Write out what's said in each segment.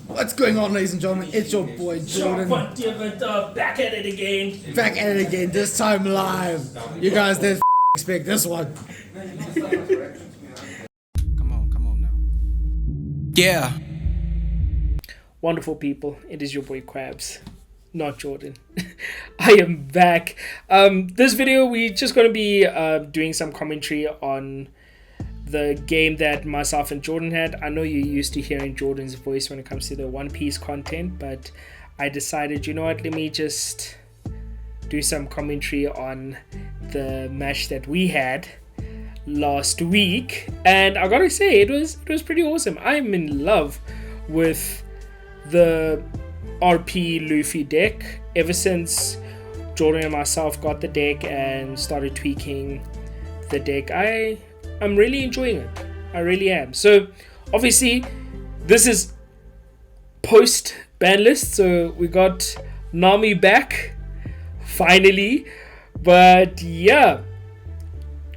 What's going on, ladies and gentlemen? It's your boy Jordan. Back at it again. Back at it again, this time live. You guys didn't expect this one. Come on now. Yeah. Wonderful people, it is your boy Krabs, not Jordan. I am back. This video, we're just going to be doing some commentary on the game that myself and Jordan had. I know you're used to hearing Jordan's voice when it comes to the One Piece content, but I decided, you know what, let me just do some commentary on the match that we had last week. And I gotta say, it was pretty awesome. I'm in love with the RP Luffy deck ever since Jordan and myself got the deck and started tweaking the deck. I'm really enjoying it. I really am. So obviously this is post ban list, so we got Nami back finally. But yeah,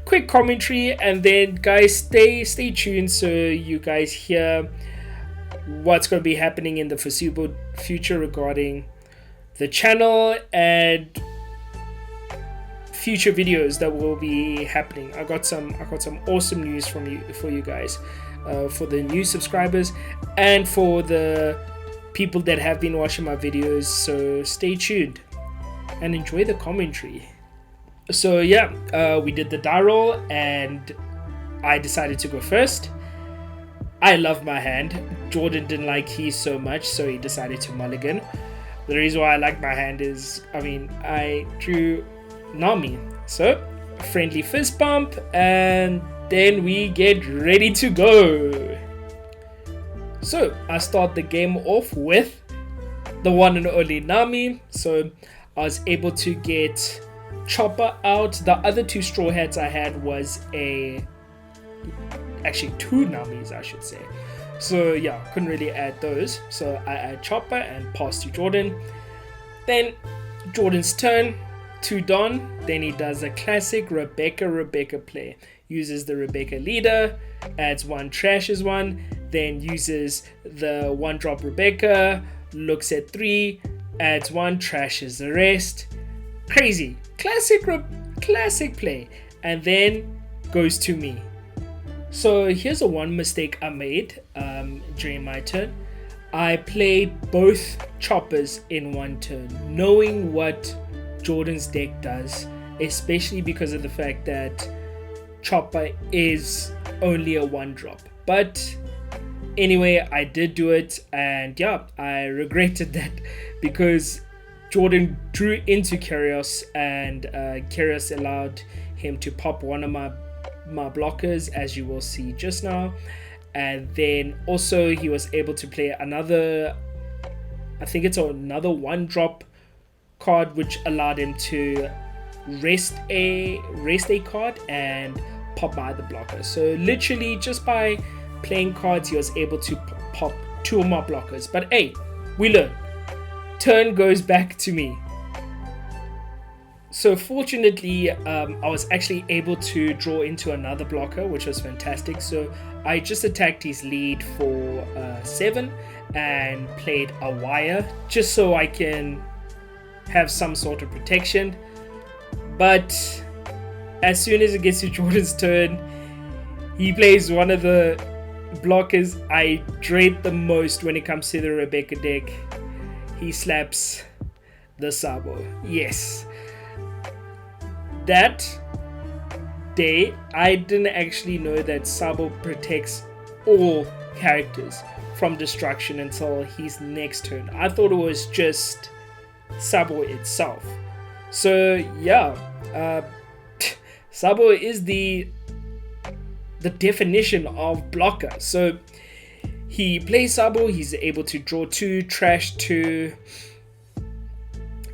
quick commentary, and then guys stay tuned so you guys hear what's going to be happening in the foreseeable future regarding the channel and future videos that will be happening. I got some awesome news for you guys, for the new subscribers and for the people that have been watching my videos. So stay tuned and enjoy the commentary. So yeah, we did the die roll and I decided to go first. I love my hand. Jordan didn't like his so much, so he decided to mulligan. The reason why I like my hand is, I drew Nami. So, a friendly fist bump, and then we get ready to go. So, I start the game off with the one and only Nami. So, I was able to get Chopper out. The other two straw hats I had was actually two Namis, I should say. So yeah, couldn't really add those. So I add Chopper and pass to Jordan. Then Jordan's turn to Don. Then he does a classic Rebecca play. Uses the Rebecca leader, adds one, trashes one, then uses the one drop Rebecca, looks at three, adds one, trashes the rest. Crazy. Classic play. And then goes to me. So here's one mistake I made during my turn. I played both choppers in one turn, knowing what Jordan's deck does, especially because of the fact that Chopper is only a one drop. But anyway, I did do it, and yeah, I regretted that because Jordan drew into Kyrios, and Kyrios allowed him to pop one of my blockers, as you will see just now. And then also he was able to play another, I think it's another one drop card, which allowed him to rest a card and pop my other blocker. So literally just by playing cards he was able to pop two of my blockers. But hey, we learn. Turn goes back to me. So fortunately, I was actually able to draw into another blocker, which was fantastic. So I just attacked his lead for 7 and played a wire just so I can have some sort of protection. But as soon as it gets to Jordan's turn, he plays one of the blockers I dread the most when it comes to the Rebecca deck. He slaps the Sabo. Yes. That day, I didn't actually know that Sabo protects all characters from destruction until his next turn. I thought it was just Sabo itself. So yeah, Sabo is the definition of blocker. So he plays Sabo, he's able to draw 2, trash 2.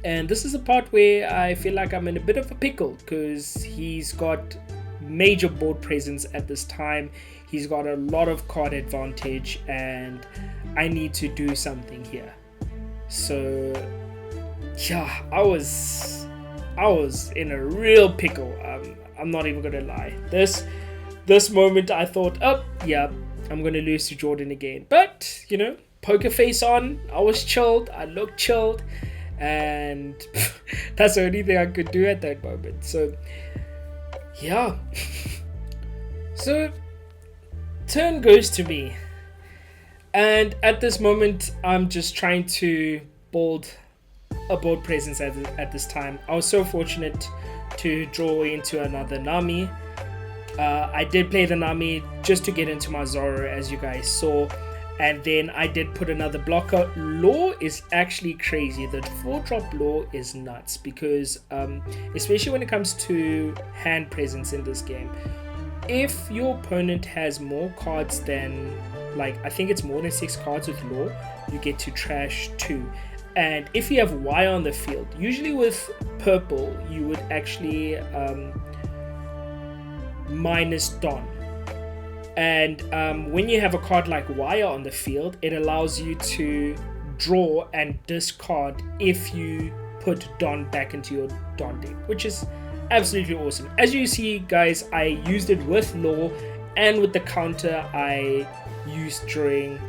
And this is the part where I feel like I'm in a bit of a pickle because he's got major board presence at this time. He's got a lot of card advantage and I need to do something here. So yeah, I was in a real pickle. I'm not even gonna lie. This moment I thought, oh yeah, I'm gonna lose to Jordan again. But you know, poker face on. I was chilled. I looked chilled. And that's the only thing I could do at that moment. So, yeah. So, turn goes to me. And at this moment, I'm just trying to build a board presence at this time. I was so fortunate to draw into another Nami. I did play the Nami just to get into my Zoro, as you guys saw. And then I did put another blocker. Law is actually crazy. The 4-drop Law is nuts because, especially when it comes to hand presence in this game, if your opponent has more cards than, like, I think it's more than 6 cards with Law, you get to trash 2. And if you have Y on the field, usually with purple, you would actually minus Don. And when you have a card like Wire on the field, it allows you to draw and discard if you put Don back into your Don deck, which is absolutely awesome. As you see, guys, I used it with Law and with the counter I used during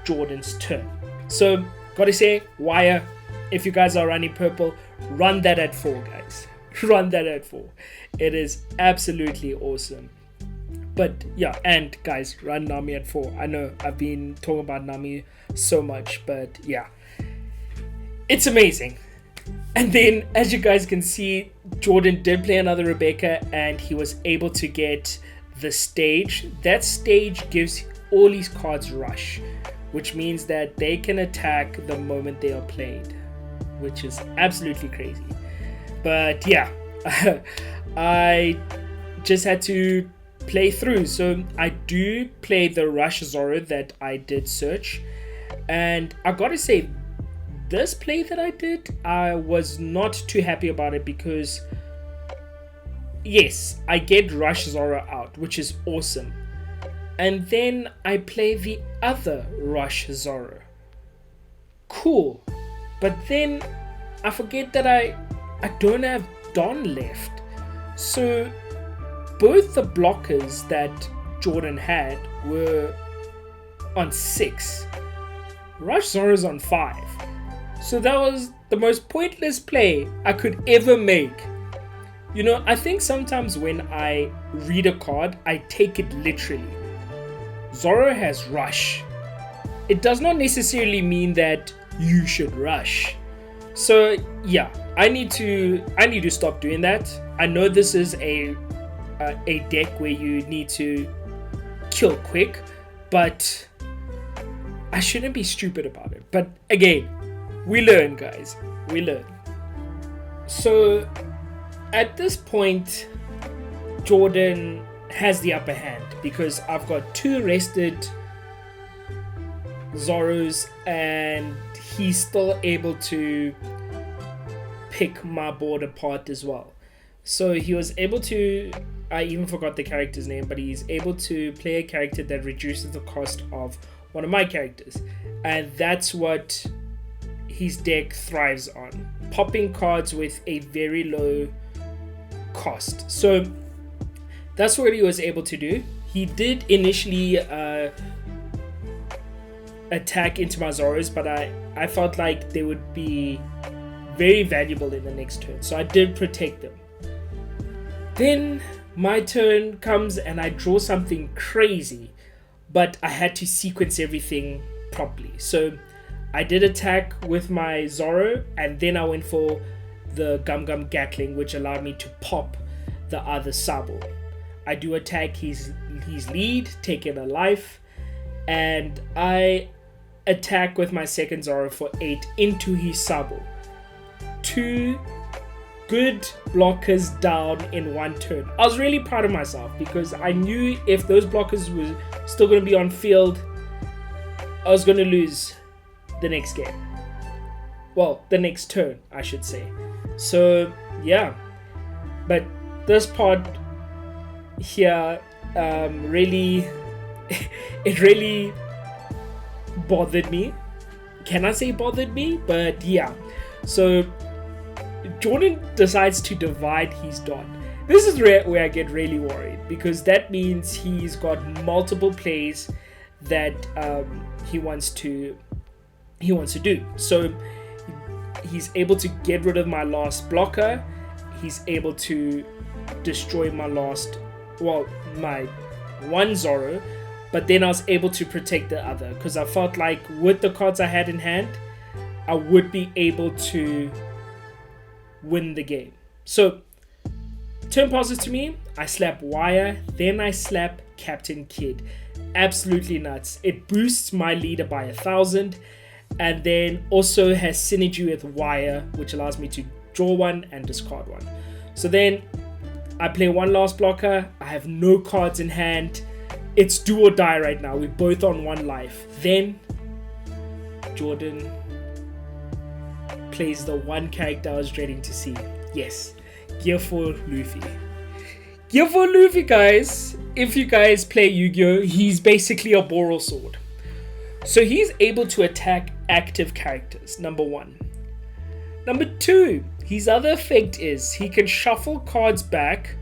Jordan's turn. So, gotta say, Wire, if you guys are running purple, run that at 4, guys. Run that at 4. It is absolutely awesome. But yeah, and guys, run Nami at 4. I know I've been talking about Nami so much, but yeah, it's amazing. And then, as you guys can see, Jordan did play another Rebecca, and he was able to get the stage. That stage gives all his cards rush, which means that they can attack the moment they are played, which is absolutely crazy. But yeah, I just had to play through. So I do play the Rush Zoro that I did search, and I gotta say, this play that I did, I was not too happy about it because yes, I get Rush Zoro out, which is awesome, and then I play the other Rush Zoro. Cool, but then I forget that I don't have Don left. So both the blockers that Jordan had were on 6. Rush Zoro's on 5. So that was the most pointless play I could ever make. You know, I think sometimes when I read a card, I take it literally. Zoro has Rush. It does not necessarily mean that you should rush. So yeah, I need to stop doing that. I know this is a deck where you need to kill quick, but I shouldn't be stupid about it. But again, we learn, guys. We learn. So at this point, Jordan has the upper hand because I've got 2 rested Zoros and he's still able to pick my board apart as well. So he was able to, I even forgot the character's name, but he's able to play a character that reduces the cost of one of my characters. And that's what his deck thrives on. Popping cards with a very low cost. So that's what he was able to do. He did initially attack into my Zoros, but I felt like they would be very valuable in the next turn. So I did protect them. Then my turn comes and I draw something crazy, but I had to sequence everything properly. So I did attack with my Zoro, and then I went for the Gum Gum Gatling, which allowed me to pop the other Sabo. I do attack his lead, taking a life, and I attack with my second Zoro for 8 into his Sabo. 2 good blockers down in one turn. I was really proud of myself because I knew if those blockers were still going to be on field, I was going to lose the next game. Well, the next turn, I should say. So, yeah. But this part here really, it really bothered me. Can I say bothered me? But yeah. So, Jordan decides to divide his Don. This is where I get really worried because that means he's got multiple plays that he wants to he wants to do. So he's able to get rid of my last blocker. He's able to destroy my my one Zoro, but then I was able to protect the other because I felt like with the cards I had in hand, I would be able to win the game. So turn passes to me, I slap Wire, then I slap Captain Kid. Absolutely nuts. It boosts my leader by 1,000 and then also has synergy with Wire, which allows me to draw one and discard one. So then I play one last blocker. I have no cards in hand. It's do or die right now. We're both on one life. Then Jordan plays the one character I was dreading to see. Yes, Gear 4 Luffy. Gear 4 Luffy, guys. If you guys play Yu-Gi-Oh, he's basically a Boral sword. So he's able to attack active characters, number 1. Number 2, his other effect is he can shuffle cards back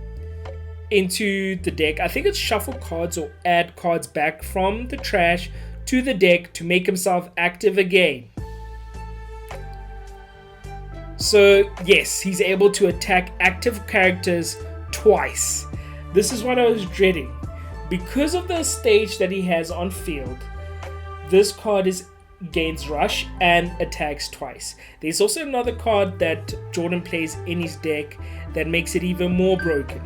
into the deck. I think it's shuffle cards or add cards back from the trash to the deck to make himself active again. So yes, he's able to attack active characters twice. This is what I was dreading. Because of the stage that he has on field, this card gains rush and attacks twice. There's also another card that Jordan plays in his deck that makes it even more broken,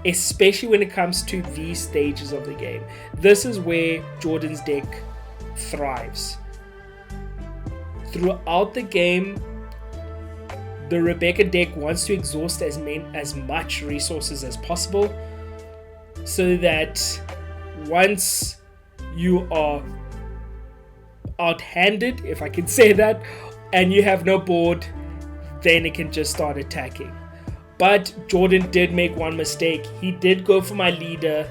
especially when it comes to these stages of the game. This is where Jordan's deck thrives. Throughout the game, the Rebecca deck wants to exhaust as much resources as possible so that once you are out-handed, if I can say that, and you have no board, then it can just start attacking. But Jordan did make one mistake. He did go for my leader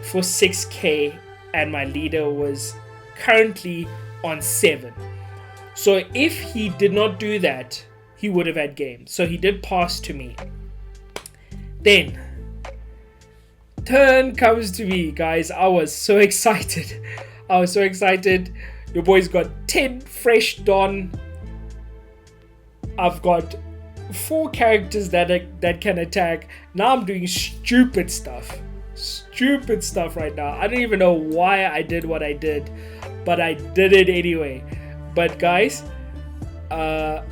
for 6k and my leader was currently on 7. So if he did not do that, he would have had game. So he did pass to me. Then turn comes to me, guys. I was so excited. Your boy's got 10 fresh Don. I've got 4 characters that can attack. Now I'm doing stupid stuff right now. I don't even know why I did what I did, but I did it anyway. But guys, I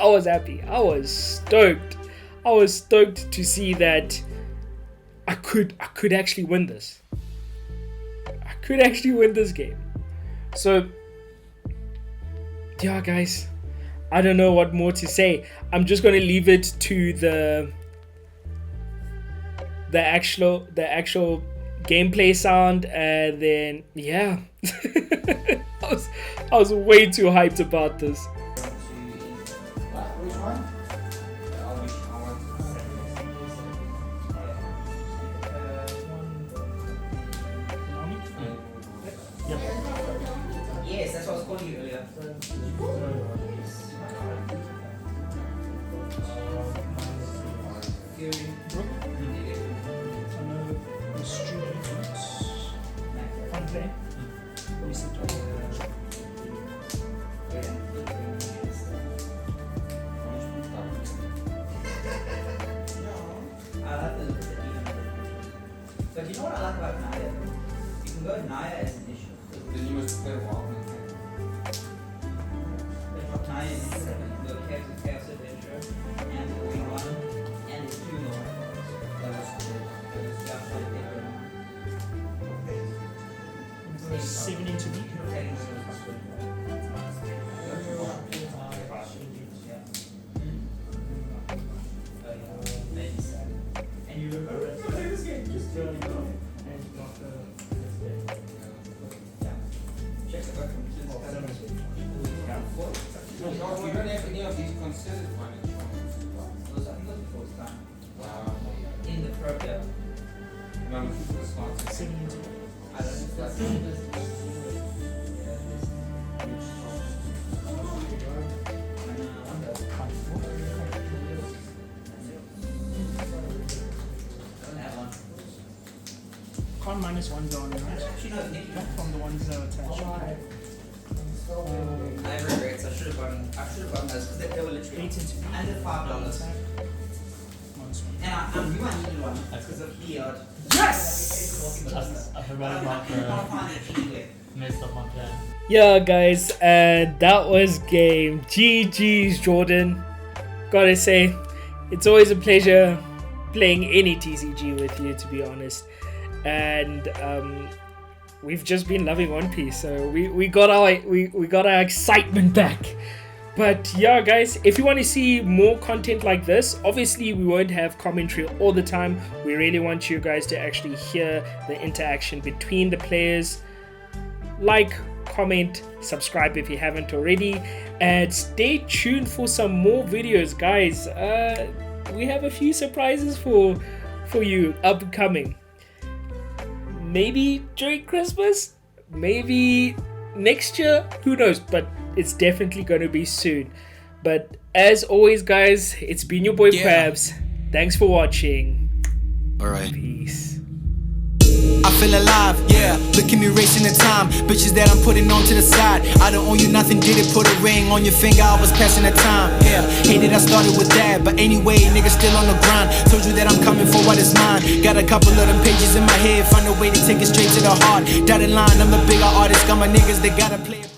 was happy. I was stoked to see that I could actually win this. I could actually win this game. So yeah, guys, I don't know what more to say. I'm just going to leave it to the actual gameplay sound, and then yeah. I was way too hyped about this. Which one? Yes, that's what I was calling you earlier. But you know what I like about Naya? You can go Naya as an issue. Then you must play Walkman. If Naya is an issue, you can go Chaos Adventure, and the Green One, and the 2 more. That was good. That was 70 to me. And you look around. You don't have any of these considered one insurance. Those are the first time. Wow. In the program. No, I'm looking for the sponsor. I don't know if that's Con -1 down, right? actually no, Nicky. From the ones that are attached. tree. And the $5. And you might need one because of beard. Yes! I forgot about I can't find it anywhere. messed up my plan. Yeah, guys, and that was game. GG's, Jordan. Gotta say, it's always a pleasure playing any TCG with you, to be honest. And we've just been loving One Piece, so we got our excitement back. But yeah, guys, if you want to see more content like this, obviously we won't have commentary all the time. We really want you guys to actually hear the interaction between the players. Like, comment, subscribe if you haven't already, and stay tuned for some more videos, guys. We have a few surprises for you upcoming. Maybe during Christmas, maybe next year, who knows, but it's definitely going to be soon. But as always, guys, it's been your boy Krabs. Thanks for watching. Alright. Peace. I feel alive, yeah. Look at me racing the time. Bitches that I'm putting on to the side. I don't owe you nothing, did it? Put a ring on your finger, I was passing the time, yeah. Hated I started with that, but anyway, niggas still on the grind. Told you that I'm coming for what is mine. Got a couple of them pages in my head, find a way to take it straight to the heart. Dotted line, I'm a bigger artist. Got my niggas, they gotta play it.